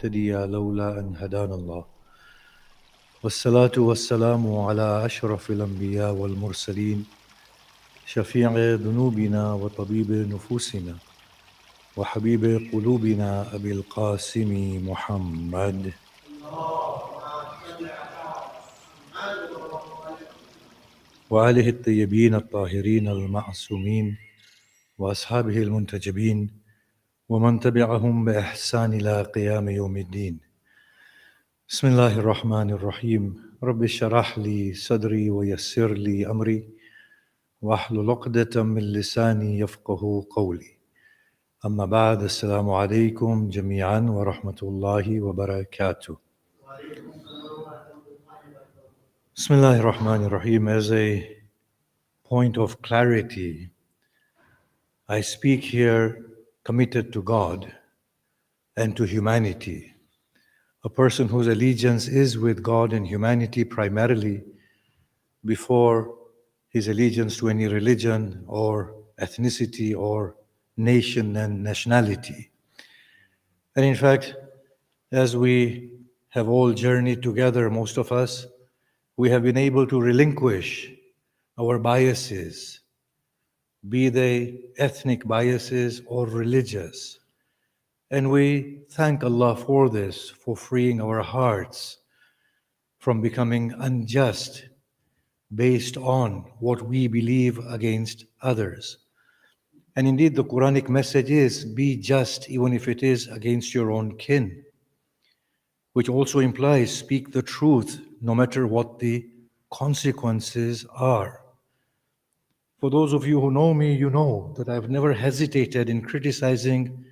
نهتدي لولا أن هدانا الله والصلاة والسلام على أشرف الأنبياء والمرسلين شفيع ذنوبنا وطبيب نفوسنا وحبيب قلوبنا أبي القاسم محمد وآله الطيبين الطاهرين المعصومين وأصحابه المنتجبين ومن تبعهم بإحسان إلى قيام يوم الدين. بسم الله الرحمن الرحيم. رب اشرح لي صدري ويسر لي أمري واحلل عقدة من لساني يفقه قولي. أما بعد، السلام عليكم جميعا ورحمة الله وبركاته. Bismillah ar-Rahman ar-Rahim. As a point of clarity, I speak here committed to God and to humanity. A person whose allegiance is with God and humanity primarily before his allegiance to any religion or ethnicity or nation and nationality. And in fact, as we have all journeyed together, most of us, we have been able to relinquish our biases, be they ethnic biases or religious. And we thank Allah for this, for freeing our hearts from becoming unjust based on what we believe against others. And indeed, the Quranic message is, be just even if it is against your own kin, which also implies speak the truth no matter what the consequences are. For those of you who know me, you know that I've never hesitated in criticizing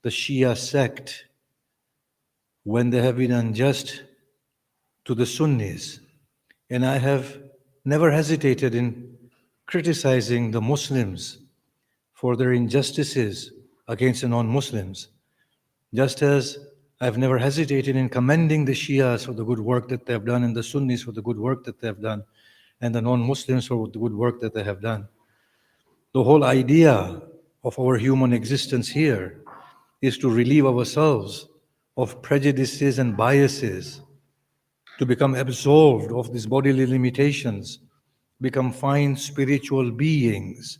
the Shia sect when they have been unjust to the Sunnis. And I have never hesitated in criticizing the Muslims for their injustices against the non-Muslims, just as I've never hesitated in commending the Shias for the good work that they have done and the Sunnis for the good work that they have done and the non-Muslims for the good work that they have done. The whole idea of our human existence here is to relieve ourselves of prejudices and biases, to become absolved of these bodily limitations, become fine spiritual beings,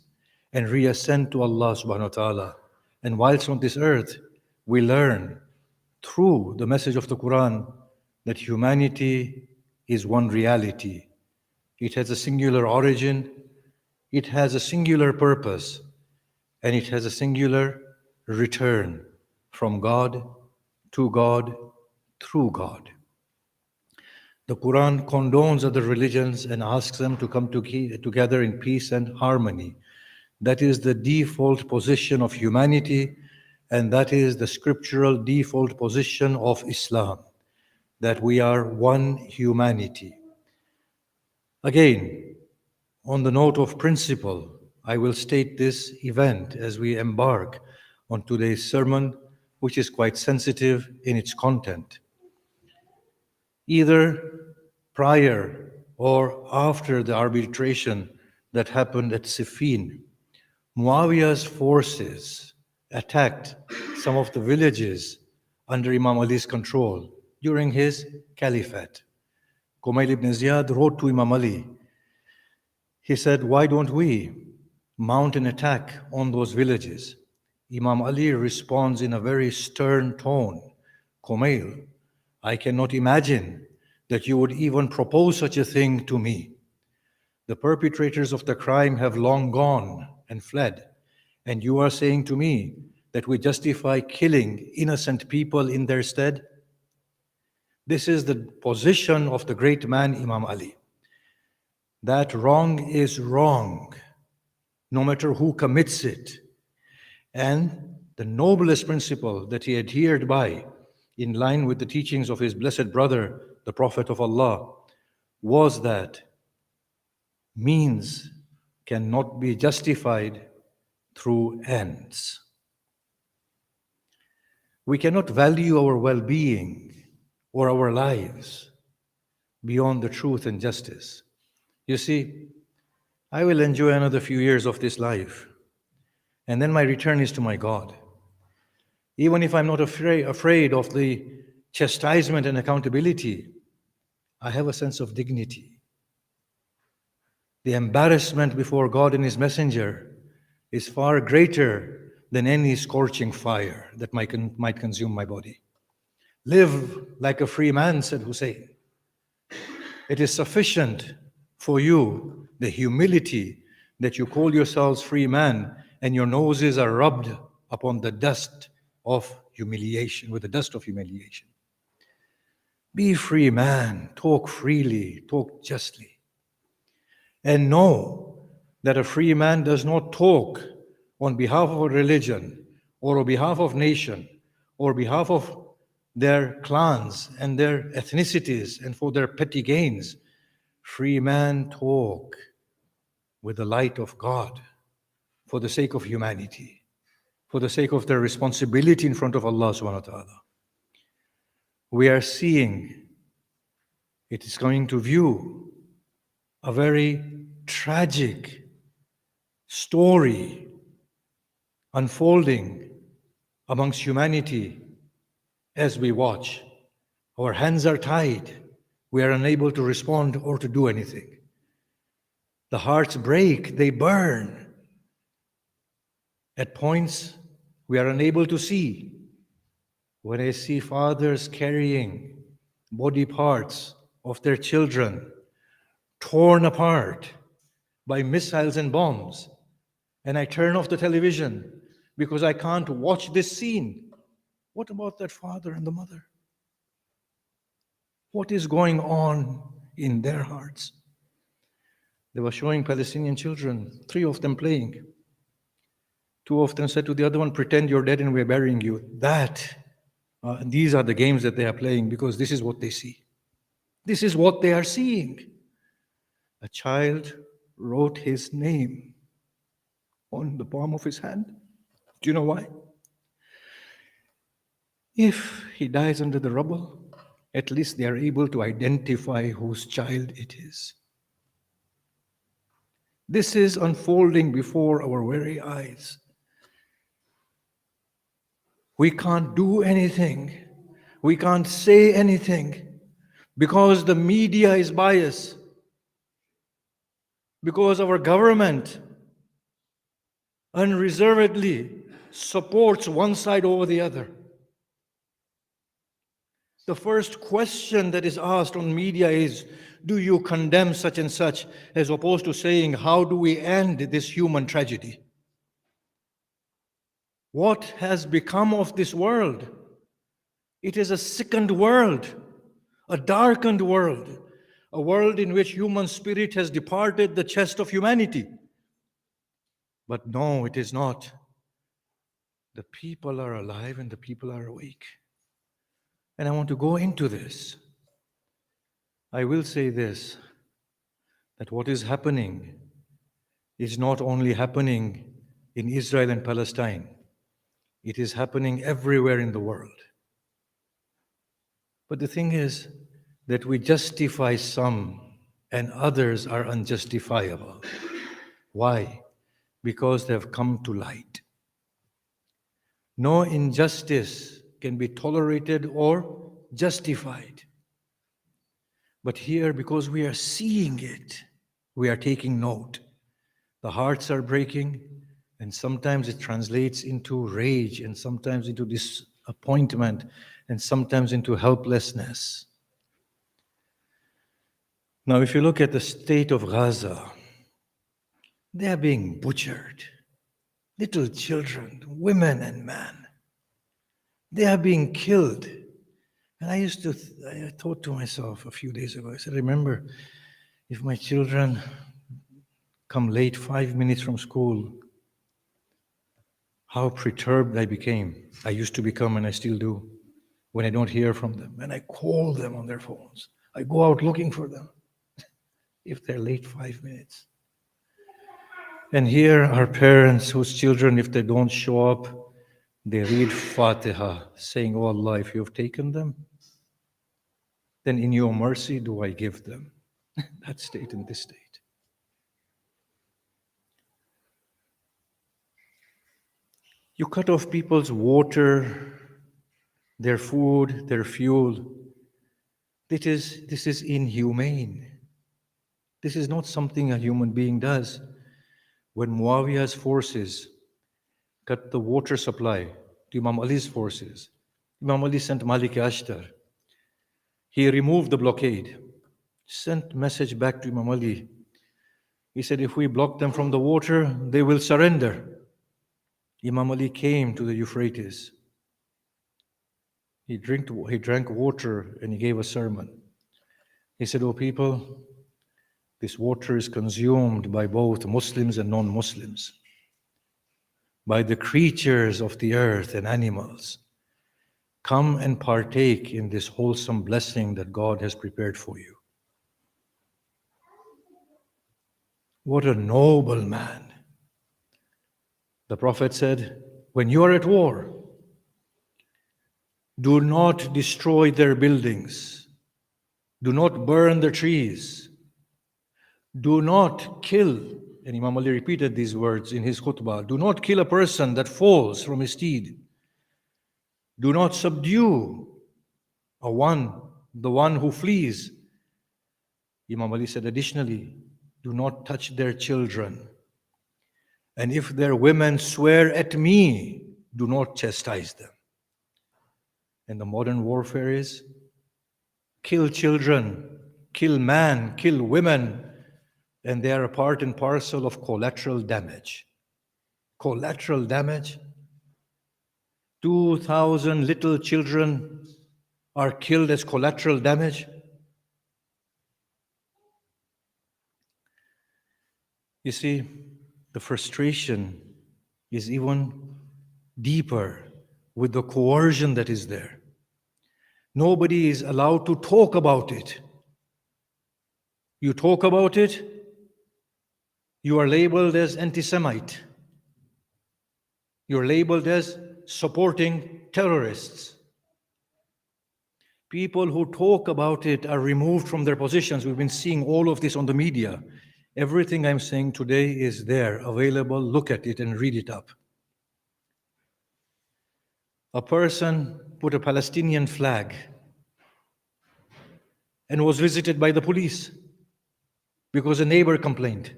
and reascend to Allah subhanahu wa ta'ala. And whilst on this earth, we learn through the message of the Quran that humanity is one reality. It has a singular origin, it has a singular purpose, and it has a singular return from God, to God, through God. The Quran condones other religions and asks them to come together in peace and harmony. That is the default position of humanity, and that is the scriptural default position of Islam, that we are one humanity. Again, on the note of principle, I will state this event as we embark on today's sermon, which is quite sensitive in its content. Either prior or after the arbitration that happened at Siffin, Muawiyah's forces attacked some of the villages under Imam Ali's control during his caliphate. Kumail ibn Ziyad wrote to Imam Ali. He said, why don't we mount an attack on those villages? Imam Ali responds in a very stern tone, Kumail, I cannot imagine that you would even propose such a thing to me. The perpetrators of the crime have long gone and fled, and you are saying to me that we justify killing innocent people in their stead? This is the position of the great man Imam Ali. That wrong is wrong, no matter who commits it. And the noblest principle that he adhered by, in line with the teachings of his blessed brother, the Prophet of Allah, was that means cannot be justified through ends. We cannot value our well-being or our lives beyond the truth and justice. You see, I will enjoy another few years of this life, and then my return is to my God. Even if I'm not afraid of the chastisement and accountability, I have a sense of dignity. The embarrassment before God and His Messenger is far greater than any scorching fire that might consume my body. Live like a free man, said Hussein. It is sufficient for you, the humility that you call yourselves free man and your noses are rubbed upon the dust of humiliation, with the dust of humiliation. Be free man, talk freely, talk justly. And know that a free man does not talk on behalf of a religion or on behalf of nation or behalf of their clans and their ethnicities and for their petty gains. Free men talk with the light of God for the sake of humanity, for the sake of their responsibility in front of Allah subhanahu wa ta'ala. We are seeing, it is coming to view, a very tragic story unfolding amongst humanity as we watch. Our hands are tied. We are unable to respond or to do anything. The hearts break, they burn. At points, we are unable to see. When I see fathers carrying body parts of their children torn apart by missiles and bombs, and I turn off the television because I can't watch this scene, what about that father and the mother? What is going on in their hearts? They were showing Palestinian children, 3 of them playing. 2 of them said to the other one, pretend you're dead and we're burying you. These are the games that they are playing because this is what they see. This is what they are seeing. A child wrote his name on the palm of his hand. Do you know why? If he dies under the rubble, at least they are able to identify whose child it is. This is unfolding before our very eyes. We can't do anything. We can't say anything because the media is biased, because our government unreservedly supports one side over the other. The first question that is asked on media is, do you condemn such and such, as opposed to saying, how do we end this human tragedy? What has become of this world? It is a sickened world, a darkened world, a world in which human spirit has departed the chest of humanity. But no, it is not. The people are alive and the people are awake. And I want to go into this. I will say this, that what is happening is not only happening in Israel and Palestine. It is happening everywhere in the world. But the thing is that we justify some and others are unjustifiable. Why? Because they have come to light. No injustice can be tolerated or justified. But here, because we are seeing it, we are taking note. The hearts are breaking, and sometimes it translates into rage, and sometimes into disappointment, and sometimes into helplessness. Now, if you look at the state of Gaza, they are being butchered. Little children, women and men, they are being killed. And I thought to myself a few days ago, I said, remember, if my children come late 5 minutes from school, how perturbed I became. I used to become, and I still do, when I don't hear from them. And I call them on their phones. I go out looking for them if they're late 5 minutes. And here are parents whose children, if they don't show up, they read Fatiha, saying, oh Allah, if you have taken them, then in your mercy do I give them. That state and this state. You cut off people's water their food, their fuel. This is inhumane. This is not something a human being does. When Muawiyah's forces cut the water supply to Imam Ali's forces, Imam Ali sent Malik Ashtar. He removed the blockade, sent message back to Imam Ali. He said, if we block them from the water, they will surrender. Imam Ali came to the Euphrates. He drank water and he gave a sermon. He said, "O people, this water is consumed by both Muslims and non-Muslims, by the creatures of the earth and animals. Come and partake in this wholesome blessing that God has prepared for you." What a noble man. The Prophet said, when you are at war, do not destroy their buildings. Do not burn the trees. Do not kill, and Imam Ali repeated these words in his khutbah, do not kill a person that falls from his steed. Do not subdue the one who flees. Imam Ali said additionally, do not touch their children. And if their women swear at me, do not chastise them. And the modern warfare is kill children, kill man, kill women, and they are a part and parcel of collateral damage. Collateral damage? 2,000 little children are killed as collateral damage? You see, the frustration is even deeper with the coercion that is there. Nobody is allowed to talk about it. You talk about it, you are labeled as anti-Semite. You're labeled as supporting terrorists. People who talk about it are removed from their positions. We've been seeing all of this on the media. Everything I'm saying today is there, available. Look at it and read it up. A person put a Palestinian flag and was visited by the police because a neighbor complained.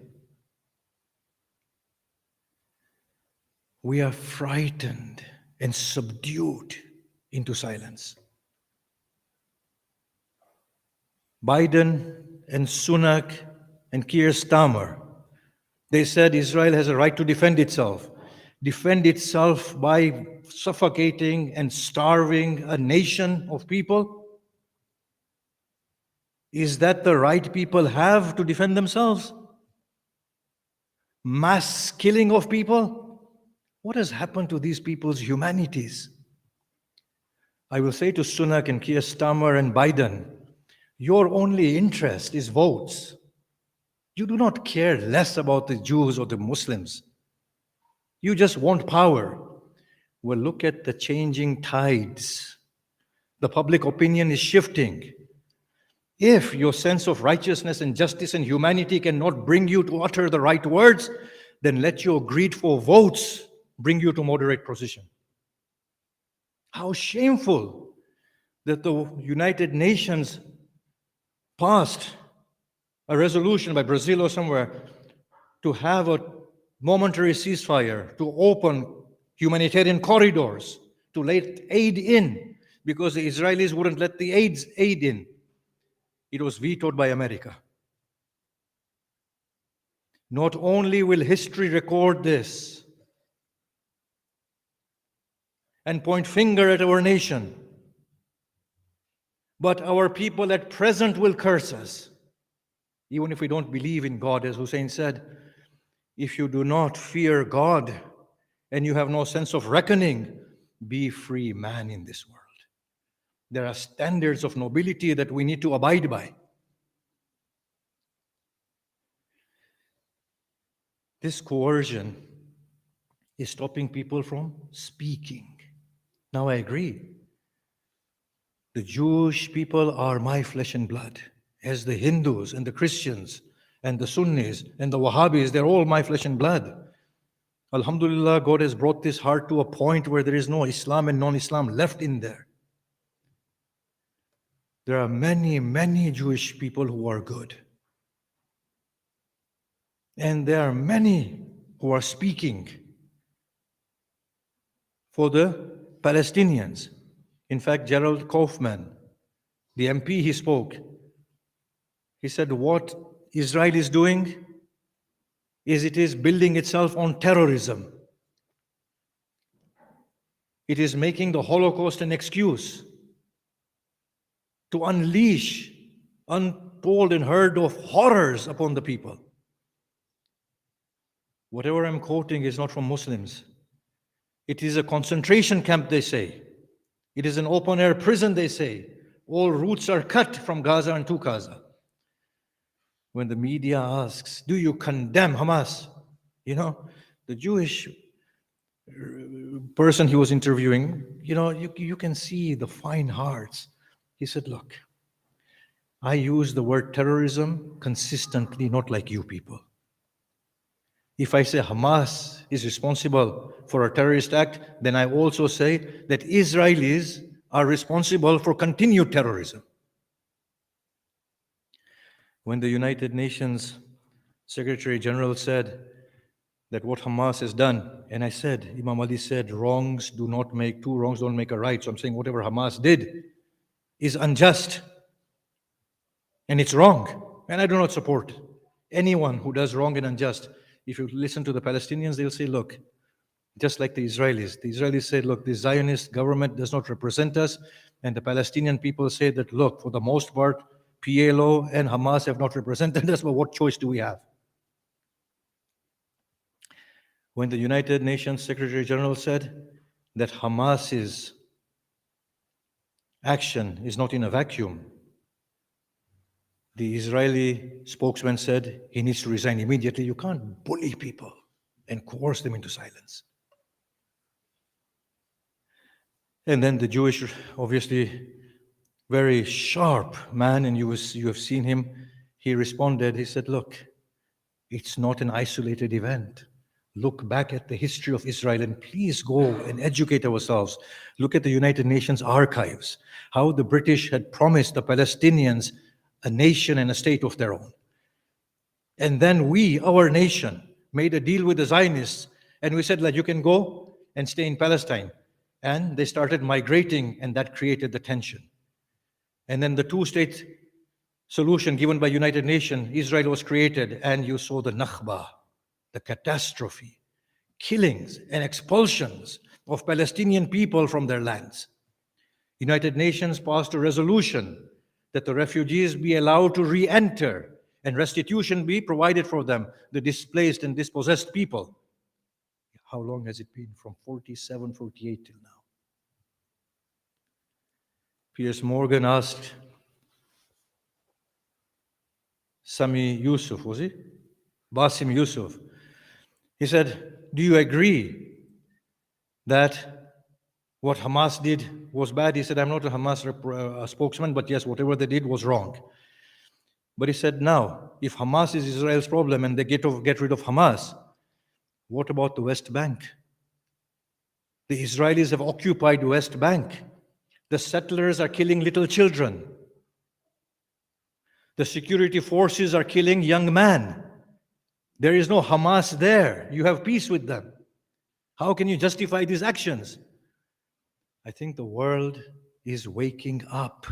We are frightened and subdued into silence. Biden and Sunak and Keir Starmer, they said Israel has a right to defend itself. Defend itself by suffocating and starving a nation of people? Is that the right people have to defend themselves? Mass killing of people? What has happened to these people's humanities? I will say to Sunak and Keir Starmer and Biden, your only interest is votes. You do not care less about the Jews or the Muslims. You just want power. Well, look at the changing tides. The public opinion is shifting. If your sense of righteousness and justice and humanity cannot bring you to utter the right words, then let your greed for votes bring you to moderate position. How shameful that the United Nations passed a resolution by Brazil or somewhere to have a momentary ceasefire, to open humanitarian corridors, to let aid in, because the Israelis wouldn't let the aid in. It was vetoed by America. Not only will history record this and point finger at our nation, but our people at present will curse us. Even if we don't believe in God, as Hussein said, if you do not fear God and you have no sense of reckoning, be free man in this world. There are standards of nobility that we need to abide by. This coercion is stopping people from speaking. Now I agree. The Jewish people are my flesh and blood, as the Hindus and the Christians and the Sunnis and the Wahhabis, they're all my flesh and blood. Alhamdulillah, God has brought this heart to a point where there is no Islam and non-Islam left in there. There are many, many Jewish people who are good. And there are many who are speaking for the Palestinians. In fact, Gerald Kaufman, the MP, he spoke. He said, what Israel is doing is it is building itself on terrorism. It is making the Holocaust an excuse to unleash untold and heard of horrors upon the people. Whatever I'm quoting is not from Muslims. It is a concentration camp, they say. It is an open-air prison, they say. All routes are cut from Gaza and to Gaza. When the media asks, do you condemn Hamas? The Jewish person he was interviewing, you can see the fine hearts. He said, look, I use the word terrorism consistently, not like you people. If I say Hamas is responsible for a terrorist act, then I also say that Israelis are responsible for continued terrorism. When the United Nations Secretary General said that what Hamas has done, and I said, Imam Ali said, two wrongs don't make a right. So I'm saying whatever Hamas did is unjust and it's wrong. And I do not support anyone who does wrong and unjust. If you listen to the Palestinians, they'll say, look, just like the Israelis said, look, the Zionist government does not represent us. And the Palestinian people say that, look, for the most part, PLO and Hamas have not represented us, but what choice do we have? When the United Nations Secretary General said that Hamas's action is not in a vacuum, the Israeli spokesman said he needs to resign immediately. You can't bully people and coerce them into silence. And then the Jewish, obviously very sharp man, and you have seen him, he responded, he said, look, it's not an isolated event. Look back at the history of Israel and please go and educate ourselves. Look at the United Nations archives, how the British had promised the Palestinians a nation and a state of their own. And then we, our nation, made a deal with the Zionists and we said that you can go and stay in Palestine. And they started migrating and that created the tension. And then the two-state solution given by United Nations, Israel was created and you saw the Nakba, the catastrophe, killings and expulsions of Palestinian people from their lands. United Nations passed a resolution that the refugees be allowed to re-enter and restitution be provided for them, the displaced and dispossessed people. How long has it been? From 47, 48 till now. Piers Morgan asked Sami Yusuf, was he? Basim Yusuf. He said, do you agree that what Hamas did was bad? He said, I'm not a Hamas spokesman, but yes, whatever they did was wrong. But he said, now, if Hamas is Israel's problem and they get rid of Hamas, what about the West Bank? The Israelis have occupied the West Bank. The settlers are killing little children. The security forces are killing young men. There is no Hamas there. You have peace with them. How can you justify these actions? I think the world is waking up.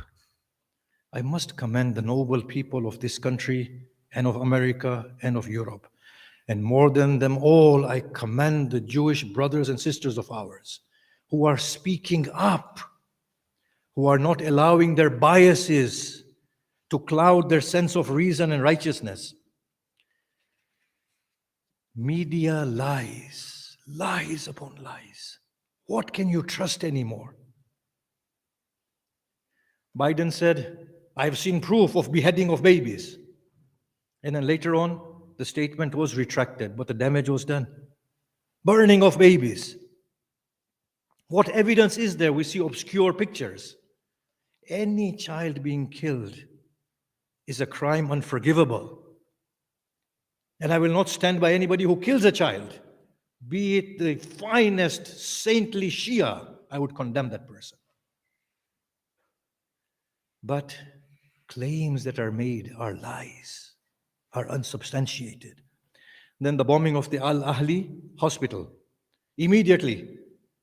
I must commend the noble people of this country and of America and of Europe. And more than them all, I commend the Jewish brothers and sisters of ours who are speaking up, who are not allowing their biases to cloud their sense of reason and righteousness. Media lies, lies upon lies. What can you trust anymore? Biden said, I've seen proof of beheading of babies. And then later on, the statement was retracted, but the damage was done. Burning of babies. What evidence is there? We see obscure pictures. Any child being killed is a crime unforgivable. And I will not stand by anybody who kills a child. Be it the finest saintly Shia, I would condemn that person. But claims that are made are lies, are unsubstantiated. Then the bombing of the Al Ahli hospital. Immediately,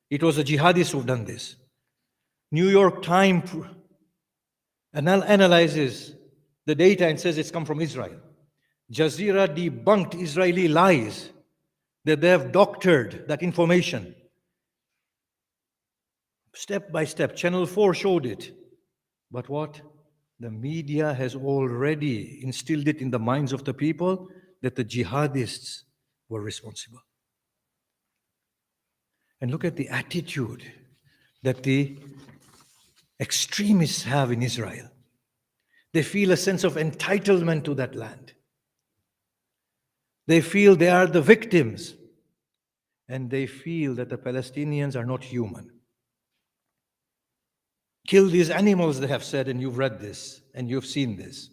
it was the jihadis who've done this. New York Times analyzes the data and says it's come from Israel. Jazeera debunked Israeli lies that they have doctored that information. Step by step, Channel 4 showed it. But what? The media has already instilled it in the minds of the people that the jihadists were responsible. And look at the attitude that the extremists have in Israel. They feel a sense of entitlement to that land. They feel they are the victims. And they feel that the Palestinians are not human. Kill these animals, they have said, and you've read this, and you've seen this.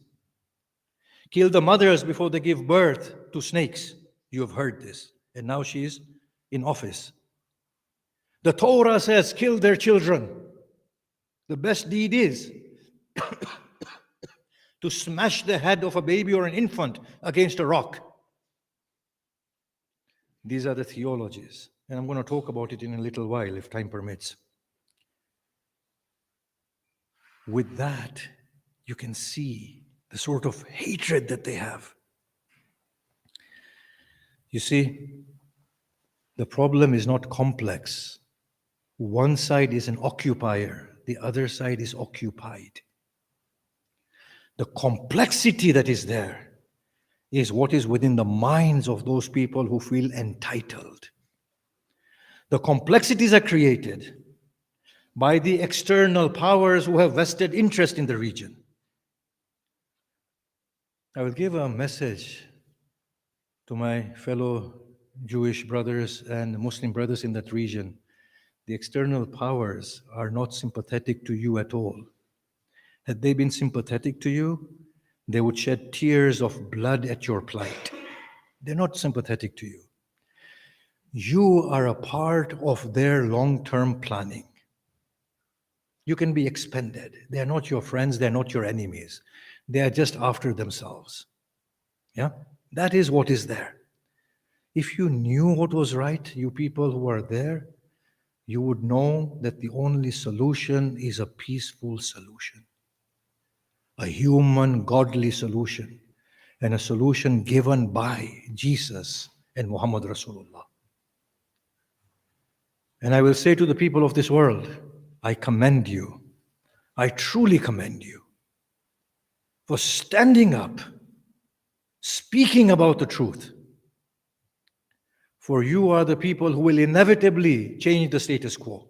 Kill the mothers before they give birth to snakes. You have heard this. And now she is in office. The Torah says, kill their children. The best deed is to smash the head of a baby or an infant against a rock. These are the theologies. And I'm going to talk about it in a little while, if time permits. With that, you can see the sort of hatred that they have. You see, the problem is not complex. One side is an occupier, the other side is occupied. The complexity that is there is what is within the minds of those people who feel entitled. The complexities are created by the external powers who have vested interest in the region. I will give a message to my fellow Jewish brothers and Muslim brothers in that region. The external powers are not sympathetic to you at all. Had they been sympathetic to you, they would shed tears of blood at your plight. They're not sympathetic to you. You are a part of their long-term planning. You can be expended. They are not your friends, they're not your enemies. They are just after themselves. Yeah? That is what is there. If you knew what was right, you people who are there, you would know that the only solution is a peaceful solution. A human, godly solution. And a solution given by Jesus and Muhammad Rasulullah. And I will say to the people of this world, I commend you. I truly commend you for standing up, speaking about the truth. For you are the people who will inevitably change the status quo.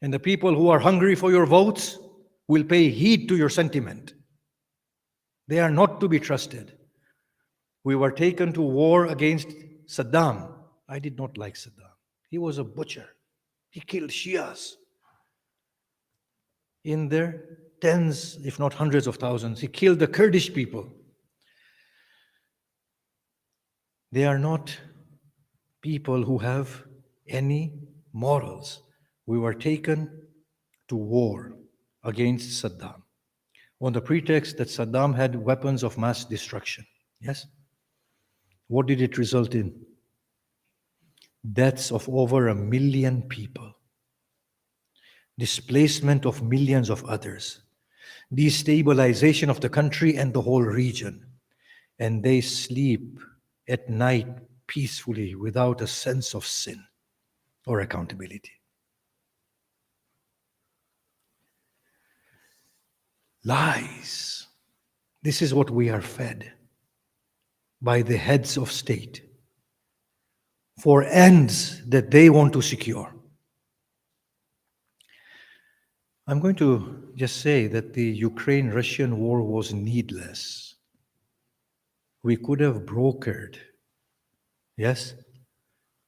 And the people who are hungry for your votes will pay heed to your sentiment. They are not to be trusted. We were taken to war against Saddam. I did not like Saddam. He was a butcher. He killed Shias. In their tens, if not hundreds of thousands. He killed the Kurdish people. They are not people who have any morals. We were taken to war against Saddam on the pretext that Saddam had weapons of mass destruction. Yes? What did it result in? Deaths of over 1 million people. Displacement of millions of others. Destabilization of the country and the whole region. And they sleep at night peacefully without a sense of sin or accountability. Lies. This is what we are fed by the heads of state for ends that they want to secure. I'm going to just say that the Ukraine-Russian war was needless. We could have brokered, yes,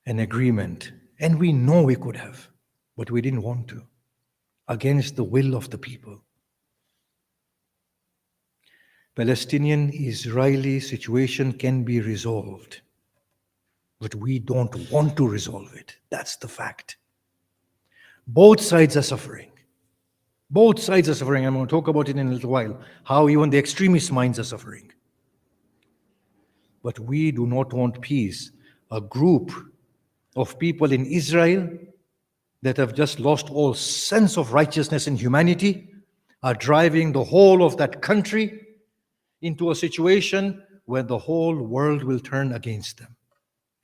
an agreement, and we know we could have, but we didn't want to, against the will of the people. Palestinian-Israeli situation can be resolved, but we don't want to resolve it. That's the fact. Both sides are suffering. Both sides are suffering. I'm going to talk about it in a little while, how even the extremist minds are suffering. But we do not want peace. A group of people in Israel that have just lost all sense of righteousness and humanity are driving the whole of that country into a situation where the whole world will turn against them.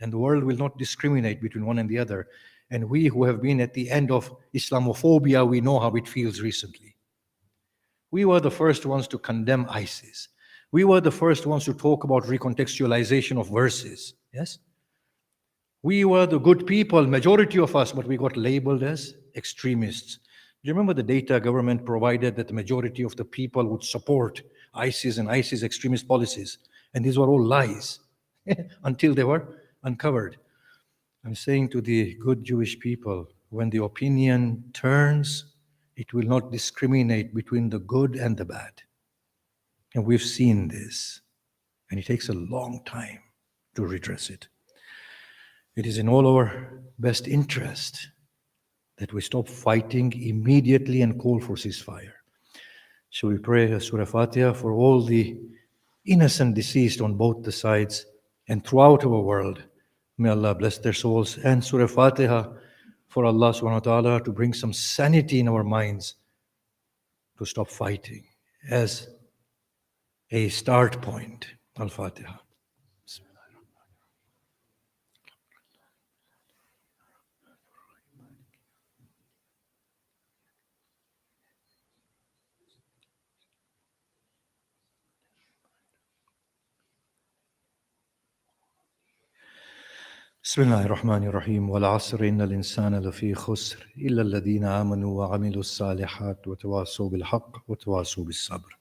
And the world will not discriminate between one and the other. And we who have been at the end of Islamophobia, we know how it feels recently. We were the first ones to condemn ISIS. We were the first ones to talk about recontextualization of verses. Yes? We were the good people, majority of us, but we got labeled as extremists. Do you remember the data government provided that the majority of the people would support ISIS and ISIS extremist policies? And these were all lies until they were uncovered. I'm saying to the good Jewish people, when the opinion turns, it will not discriminate between the good and the bad. And we've seen this, and it takes a long time to redress it. It is in all our best interest that we stop fighting immediately and call for ceasefire. So we pray Surah Fatiha for all the innocent deceased on both the sides and throughout our world. May Allah bless their souls. And Surah Fatiha for Allah subhanahu wa ta'ala to bring some sanity in our minds to stop fighting as a start point. Al-Fatiha. بسم الله الرحمن الرحيم والعصر إن الإنسان لفي خسر إلا الذين آمنوا وعملوا الصالحات وتواصوا بالحق وتواصوا بالصبر.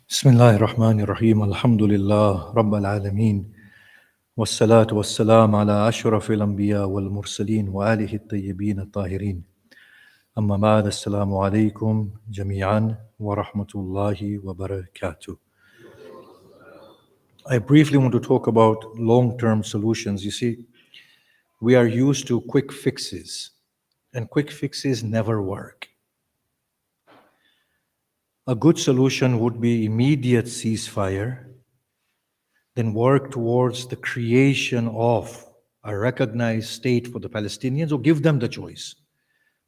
بسم الله الرحمن الرحيم الحمد لله رب العالمين والصلاة والسلام على أشرف الأنبياء والمرسلين وآله الطيبين الطاهرين أما بعد السلام عليكم جميعا ورحمة الله وبركاته. I briefly want to talk about long-term solutions. You see, we are used to quick fixes, and quick fixes never work. A good solution would be immediate ceasefire, then work towards the creation of a recognized state for the Palestinians, or give them the choice.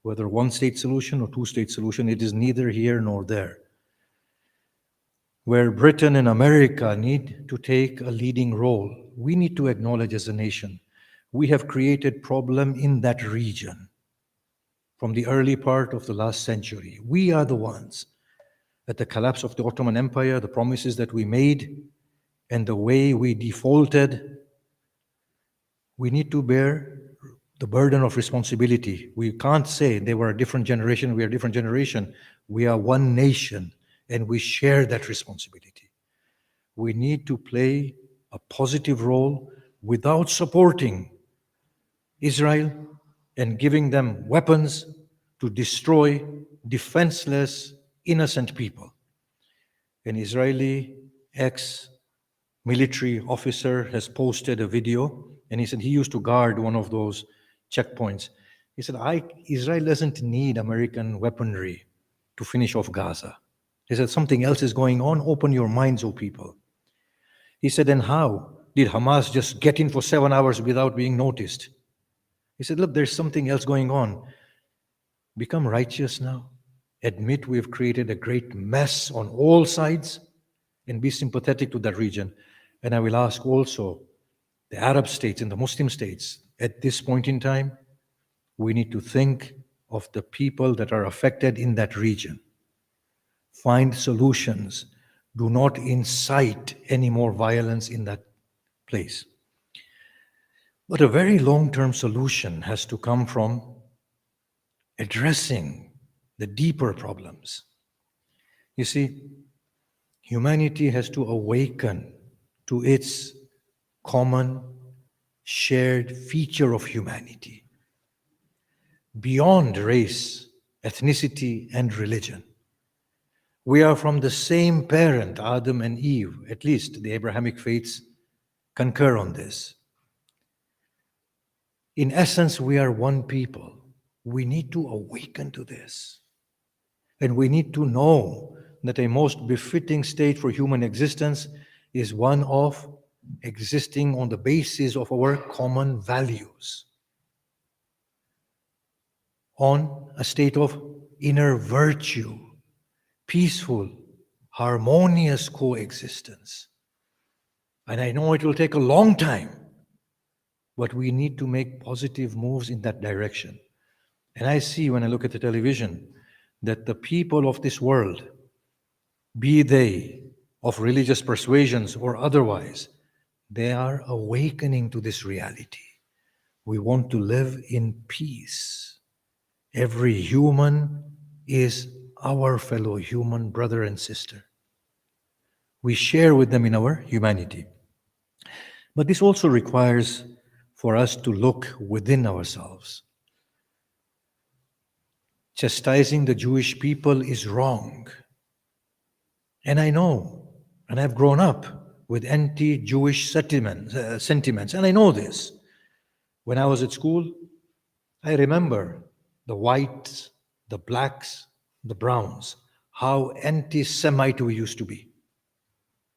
Whether one-state solution or two-state solution, it is neither here nor there. Where Britain and America need to take a leading role, we need to acknowledge as a nation, we have created problem in that region from the early part of the last century. We are the ones. At the collapse of the Ottoman Empire, the promises that we made and the way we defaulted, we need to bear the burden of responsibility. We can't say they were a different generation, we are a different generation. We are one nation and we share that responsibility. We need to play a positive role without supporting Israel and giving them weapons to destroy defenseless, innocent people. An Israeli ex-military officer has posted a video, and he said he used to guard one of those checkpoints. He said, Israel doesn't need American weaponry to finish off Gaza. He said, something else is going on. Open your minds, O people. He said, and how did Hamas just get in for 7 hours without being noticed? He said, look, there's something else going on. Become righteous now. Admit we've created a great mess on all sides and be sympathetic to that region. And I will ask also the Arab states and the Muslim states, at this point in time, we need to think of the people that are affected in that region. Find solutions. Do not incite any more violence in that place. But a very long-term solution has to come from addressing the deeper problems. You see, humanity has to awaken to its common, shared feature of humanity. beyond race, ethnicity, and religion. We are from the same parent, Adam and Eve. At least the Abrahamic faiths concur on this. In essence, we are one people. We need to awaken to this. And we need to know that a most befitting state for human existence is one of existing on the basis of our common values, on a state of inner virtue, peaceful, harmonious coexistence. And I know it will take a long time, but we need to make positive moves in that direction. And I see when I look at the television that the people of this world, be they of religious persuasions or otherwise, they are awakening to this reality. We want to live in peace. Every human is our fellow human brother and sister. We share with them in our humanity. But this also requires for us to look within ourselves. Chastising the Jewish people is wrong. And I know, and I've grown up with anti-Jewish sentiments, and I know this. When I was at school, I remember the whites, the blacks, the browns, how anti-Semite we used to be,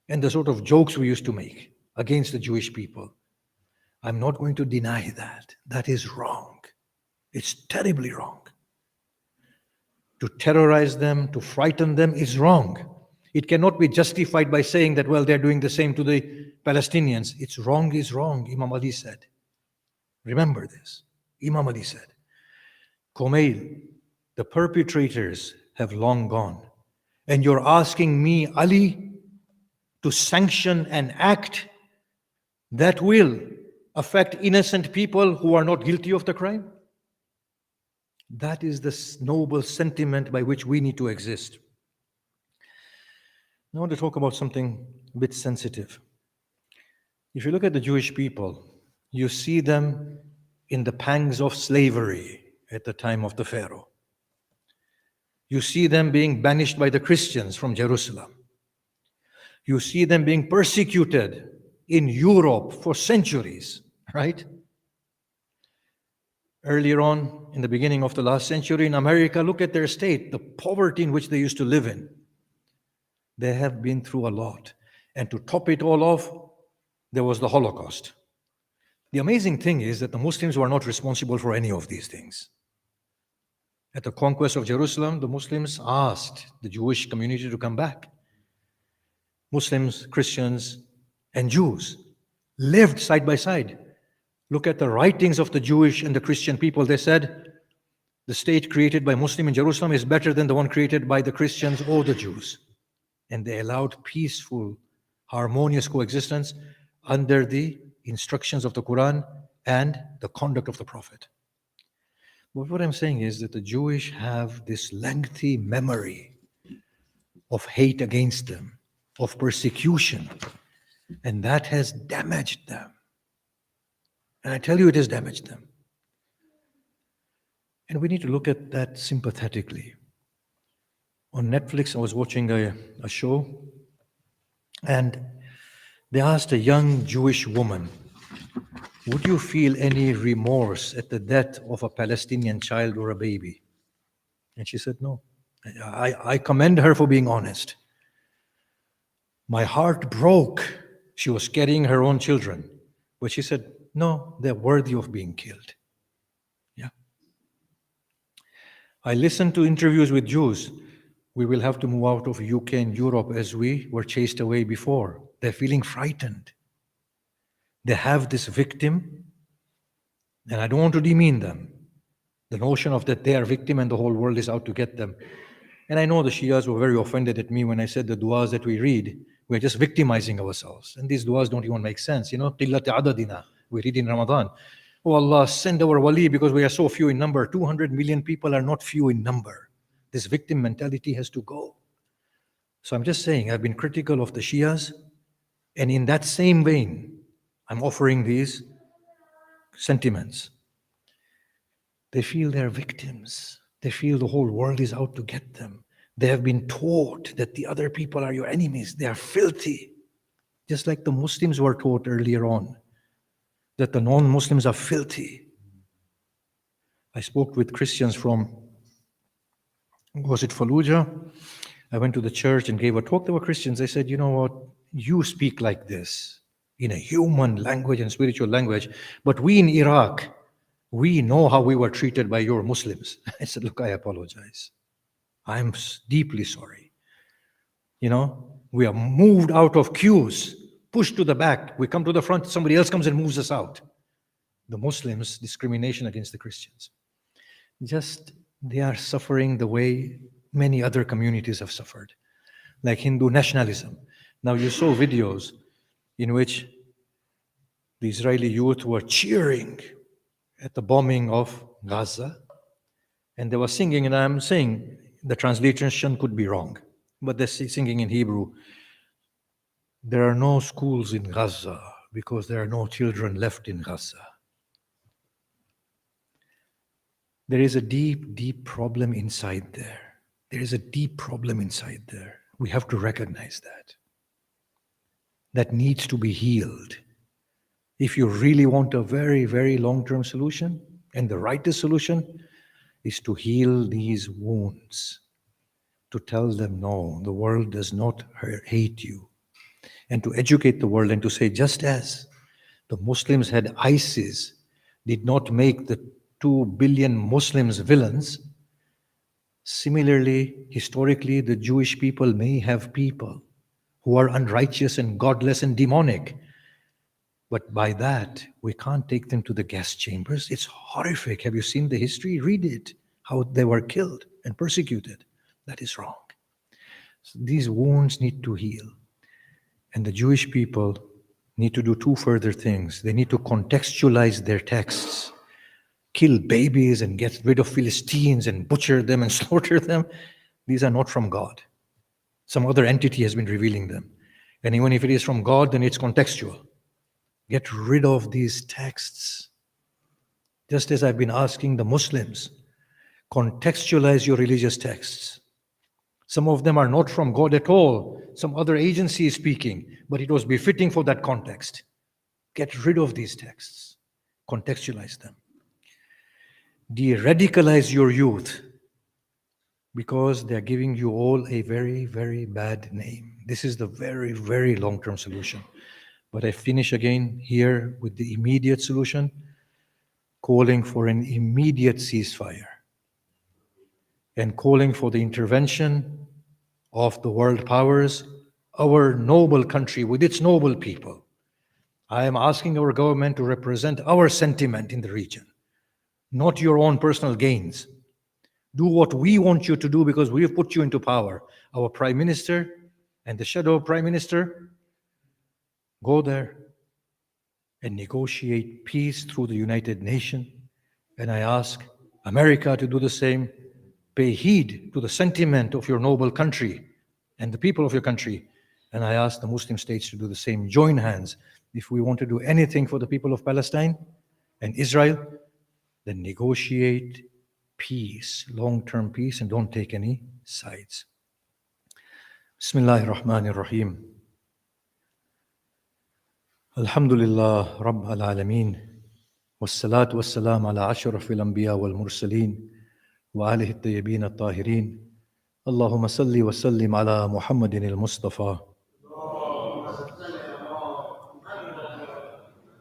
and the sort of jokes we used to make against the Jewish people. I'm not going to deny that. That is wrong. It's terribly wrong. To terrorize them, to frighten them is wrong. It cannot be justified by saying that, well, they're doing the same to the Palestinians. It's wrong is wrong, Imam Ali said. Remember this. Imam Ali said, Kumail, the perpetrators have long gone. And you're asking me, Ali, to sanction an act that will affect innocent people who are not guilty of the crime? That is the noble sentiment by which we need to exist. I want to talk about something a bit sensitive. If you look at the Jewish people, you see them in the pangs of slavery at the time of the Pharaoh. You see them being banished by the Christians from Jerusalem. You see them being persecuted in Europe for centuries, right? Earlier on, in the beginning of the last century in America, look at their state, the poverty in which they used to live in. They have been through a lot. And to top it all off, there was the Holocaust. The amazing thing is that the Muslims were not responsible for any of these things. At the conquest of Jerusalem, the Muslims asked the Jewish community to come back. Muslims, Christians, and Jews lived side by side. Look at the writings of the Jewish and the Christian people. They said, the state created by Muslim in Jerusalem is better than the one created by the Christians or the Jews. And they allowed peaceful, harmonious coexistence under the instructions of the Quran and the conduct of the Prophet. But what I'm saying is that the Jewish have this lengthy memory of hate against them, of persecution, and that has damaged them. And I tell you, it has damaged them. And we need to look at that sympathetically. On Netflix, I was watching a show, and they asked a young Jewish woman, would you feel any remorse at the death of a Palestinian child or a baby? And she said, no. I commend her for being honest. My heart broke. She was carrying her own children. But she said, no, they're worthy of being killed. Yeah. I listened to interviews with Jews. We will have to move out of UK and Europe as we were chased away before. They're feeling frightened. They have this victim, and I don't want to demean them. The notion of that they are victim and the whole world is out to get them. And I know the Shias were very offended at me when I said the du'as that we read, we're just victimizing ourselves. And these du'as don't even make sense. You know, قِلَّةِ عَدَدِنَا, we read in Ramadan. Oh Allah, send our wali because we are so few in number. 200 million people are not few in number. This victim mentality has to go. So I'm just saying, I've been critical of the Shias, and in that same vein, I'm offering these sentiments. They feel they're victims. They feel the whole world is out to get them. They have been taught that the other people are your enemies. They are filthy. Just like the Muslims were taught earlier on that the non-Muslims are filthy. I spoke with Christians from, was it Fallujah? I went to the church and gave a talk. There were Christians. I said, you know what? You speak like this in a human language and spiritual language, but we in Iraq, we know how we were treated by your Muslims. I said, look, I apologize. I'm deeply sorry. You know, we are moved out of queues, pushed to the back. We come to the front, somebody else comes and moves us out. The Muslims, discrimination against the Christians. Just they are suffering the way many other communities have suffered, like Hindu nationalism. Now you saw videos in which the Israeli youth were cheering at the bombing of Gaza, and they were singing, and I'm saying the translation could be wrong, but they're singing in Hebrew, there are no schools in Gaza because there are no children left in Gaza. There is a deep, deep problem inside there. There is a deep problem inside there. We have to recognize that. That needs to be healed. If you really want a very, very long-term solution, and the rightest solution is to heal these wounds, to tell them, no, the world does not hate you, and to educate the world and to say, just as the Muslims had ISIS, did not make the 2 billion Muslims villains, similarly, historically, the Jewish people may have people who are unrighteous and godless and demonic. But by that, we can't take them to the gas chambers. It's horrific. Have you seen the history? Read it, how they were killed and persecuted. That is wrong. So these wounds need to heal. And the Jewish people need to do 2 further things. They need to contextualize their texts, kill babies and get rid of Philistines and butcher them and slaughter them. These are not from God. Some other entity has been revealing them. And even if it is from God, then it's contextual. Get rid of these texts. Just as I've been asking the Muslims, contextualize your religious texts. Some of them are not from God at all. Some other agency is speaking, but it was befitting for that context. Get rid of these texts. Contextualize them. De-radicalize your youth, because they're giving you all a very, very bad name. This is the very, very long-term solution. But I finish again here with the immediate solution, calling for an immediate ceasefire and calling for the intervention of the world powers, our noble country with its noble people. I am asking our government to represent our sentiment in the region, not your own personal gains. Do what we want you to do because we have put you into power. Our Prime Minister and the shadow Prime Minister, go there and negotiate peace through the United Nations. And I ask America to do the same. Pay heed to the sentiment of your noble country and the people of your country. And I ask the Muslim states to do the same. Join hands. If we want to do anything for the people of Palestine and Israel, then negotiate peace, long-term peace, and don't take any sides. Bismillahir Rahmanir Rahim. Alhamdulillah Rabbil Alameen. Wassalatu wassalam ala ashrafil anbiya wal mursaleen wa alihi at-tayyibin at-tahirin. Allahumma salli wa sallim ala Muhammadin al-Mustafa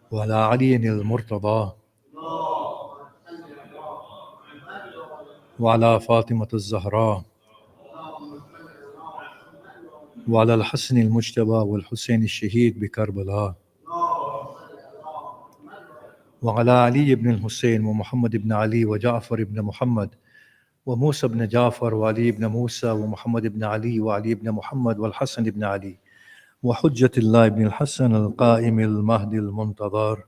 wa ala aliyin al-Murtada وعلى فاطمة الزهراء وعلى الحسن المجتبى والحسين الشهيد بكربلاء وعلى علي بن الحسين ومحمد بن علي وجعفر بن محمد وموسى بن جعفر وعلي بن موسى ومحمد بن علي وعلي بن محمد والحسن بن علي وحجة الله بن الحسن القائم المهدي المنتظر.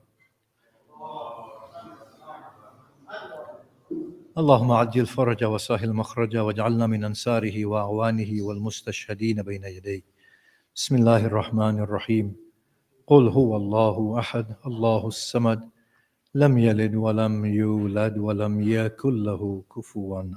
اللهم عجل فرج وسهل مخرج واجعلنا من أنصاره وأعوانه والمستشهدين بين يديه. بسم الله الرحمن الرحيم. قل هو الله أحد الله الصمد لم يلد ولم يولد ولم يكن له كفوا أحد